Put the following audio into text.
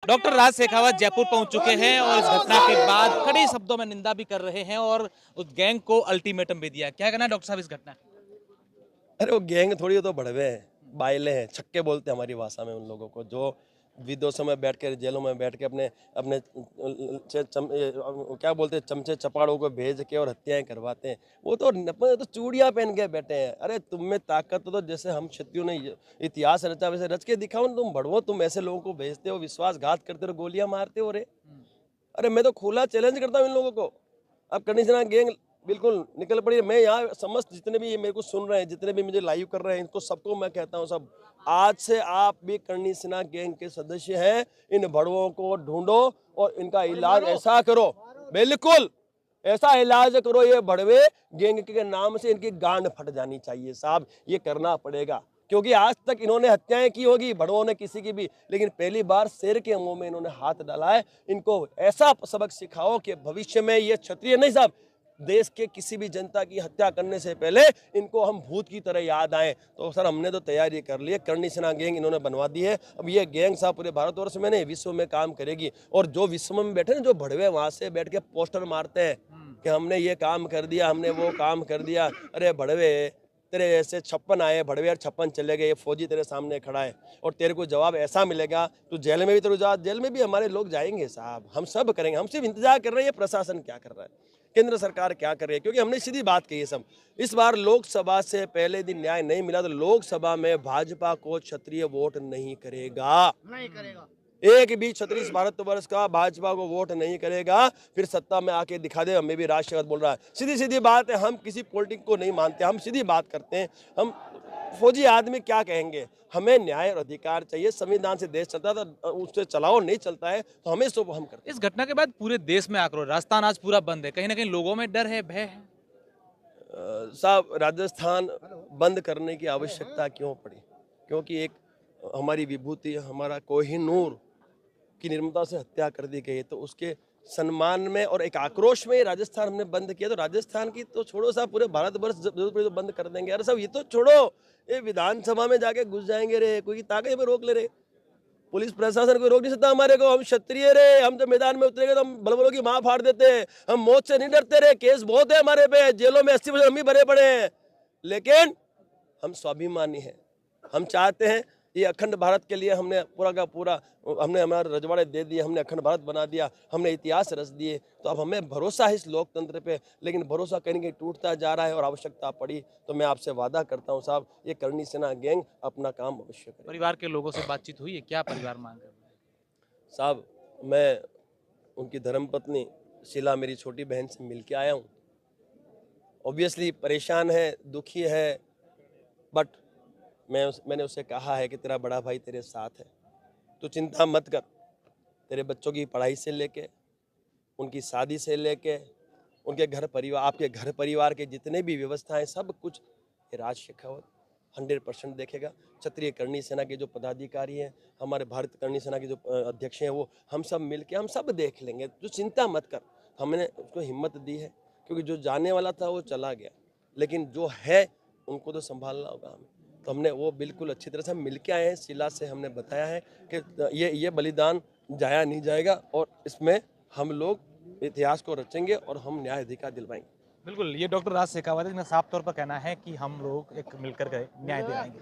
Doctor राज शेखावत जयपुर पहुंच चुके हैं और इस घटना के बाद कड़े शब्दों में निंदा भी कर रहे हैं और उस गैंग को अल्टीमेटम भी दिया। क्या कहना है डॉक्टर साहब इस घटना? अरे वो गैंग थोड़ी, वो तो भड़वे हैं, बाइले हैं, छक्के बोलते हैं हमारी भाषा में उन लोगों को, जो विदेशों में बैठ के, जेलों में बैठ के अपने अपने क्या बोलते हैं, चमचे चपाड़ों को भेज के और हत्याएं करवाते हैं। वो तो चूड़ियां पहन के बैठे हैं। अरे तुम में ताकत हो तो जैसे हम क्षत्रियों ने इतिहास रचा वैसे रच के दिखाओ ना। तुम भड़वो, तुम ऐसे लोगों को भेजते हो, विश्वासघात करते हो, गोलियां मारते हो। रे अरे मैं तो खुला चैलेंज करता हूँ इन लोगों को। अब कंडीशनर गैंग बिल्कुल निकल पड़ी है। मैं यहाँ समस्त जितने भी ये मेरे को सुन रहे हैं, जितने भी मुझे लाइव कर रहे हैं, इनको सबको मैं कहता हूँ, सब आज से आप भी करनी सेना गैंग के सदस्य हैं। इन भड़वों को ढूंढो और इनका इलाज ऐसा करो, बिल्कुल ऐसा इलाज करो, ये भड़वे गैंग के नाम से इनकी गांड फट जानी चाहिए साहब। ये करना पड़ेगा क्योंकि आज तक इन्होंने हत्याएं की होगी भड़वों ने किसी की भी, लेकिन पहली बार शेर के मुंह में इन्होंने हाथ डाला है। इनको ऐसा सबक सिखाओ कि भविष्य में ये क्षत्रिय नहीं साहब, देश के किसी भी जनता की हत्या करने से पहले इनको हम भूत की तरह याद आए। तो सर हमने तो तैयारी कर ली है, करनी सेना गैंग इन्होंने बनवा दी है। अब ये गैंग साहब पूरे भारतवर्ष में नहीं, विश्व में काम करेगी। और जो विश्व में बैठे ना, जो भड़वे वहां से बैठ के पोस्टर मारते हैं कि हमने ये काम कर दिया, हमने वो काम कर दिया। अरे भड़वे, तेरे ऐसे 56 आए भड़वे और 56 चले गए, ये फौजी तेरे सामने खड़ा है और तेरे को जवाब ऐसा मिलेगा। तू जेल में भी तेरे जा, जेल में भी हमारे लोग जाएंगे साहब, हम सब करेंगे। हम सिर्फ इंतजार कर रहे हैं प्रशासन क्या कर रहा है, केंद्र सरकार क्या कर रही है, क्योंकि हमने सीधी बात कही है सब। इस बार लोकसभा से पहले दिन न्याय नहीं मिला तो लोकसभा में भाजपा को क्षत्रिय वोट नहीं करेगा, नहीं करेगा। एक भी क्षत्रिय इस भारतवर्ष का भाजपा को वोट नहीं करेगा। फिर सत्ता में आके दिखा दे हमें भी राष्ट्रवाद बोल रहा है। सीधी सीधी बात है, हम किसी पॉलिटिक्स को नहीं मानते, हम सीधी बात करते हैं। हम फौजी आदमी क्या कहेंगे, हमें न्याय और अधिकार चाहिए। संविधान से देश चलता है तो उससे चलाओ, नहीं चलता है तो हमें सो हम करते हैं। इस घटना के बाद पूरे देश में आक्रोश, राजस्थान आज पूरा बंद है, कहीं ना कहीं लोगों में डर है, भय है। साहब राजस्थान बंद करने की आवश्यकता क्यों पड़ी? क्योंकि एक हमारी विभूति, हमारा कोहिनूर की निर्मता से हत्या कर दी गई, तो उसके सम्मान में और एक आक्रोश में राजस्थान हमने बंद किया। तो राजस्थान की तो छोड़ो साहब, पूरे भारतवर्ष जरूरत पड़ी तो बंद कर देंगे। अरे साहब ये तो छोड़ो, ये विधानसभा में जाके घुस जाएंगे रे, कोई ताकत में रोक ले रे। पुलिस प्रशासन को रोक नहीं सकता हमारे को। हम क्षत्रिय रे, हम जब मैदान में उतरेंगे तो हम बलबलों की माँ फाड़ देते हैं। हम मौत से नहीं डरते रे, केस बहुत है हमारे पे, जेलों में 80% हम भी भरे पड़े हैं, लेकिन हम स्वाभिमानी हैं। हम चाहते हैं ये अखंड भारत के लिए हमने पूरा का पूरा, हमने हमारे रजवाड़े दे दिए, हमने अखंड भारत बना दिया, हमने इतिहास रच दिए। तो अब हमें भरोसा है इस लोकतंत्र पे, लेकिन भरोसा कहीं कहीं टूटता जा रहा है। और आवश्यकता पड़ी तो मैं आपसे वादा करता हूँ साहब, ये करनी सेना गैंग अपना काम अवश्य करे। परिवार के लोगों से बातचीत हुई है, क्या परिवार मांग रहे हैं? साहब मैं उनकी धर्मपत्नी शीला, मेरी छोटी बहन से मिल के आया हूँ। ऑब्वियसली परेशान है, दुखी है, बट मैंने उससे कहा है कि तेरा बड़ा भाई तेरे साथ है, तो चिंता मत कर। तेरे बच्चों की पढ़ाई से लेके, उनकी शादी से लेके, उनके घर परिवार, आपके घर परिवार के जितने भी व्यवस्थाएं, सब कुछ ये राज शेखावत 100% देखेगा। क्षत्रिय करणी सेना के जो पदाधिकारी हैं, हमारे भारत करणी सेना के जो अध्यक्ष हैं, वो हम सब मिलके हम सब देख लेंगे, जो चिंता मत कर। हमने उसको हिम्मत दी है, क्योंकि जो जाने वाला था वो चला गया, लेकिन जो है उनको तो संभालना होगा हमें। तो हमने वो बिल्कुल अच्छी तरह से हम मिलके आए हैं। शीला से हमने बताया है कि ये बलिदान जाया नहीं जाएगा और इसमें हम लोग इतिहास को रचेंगे और हम न्याय अधिकार दिलवाएंगे। बिल्कुल, ये डॉक्टर राज शेखावत ने साफ तौर पर कहना है कि हम लोग एक मिलकर के न्याय दिलाएंगे।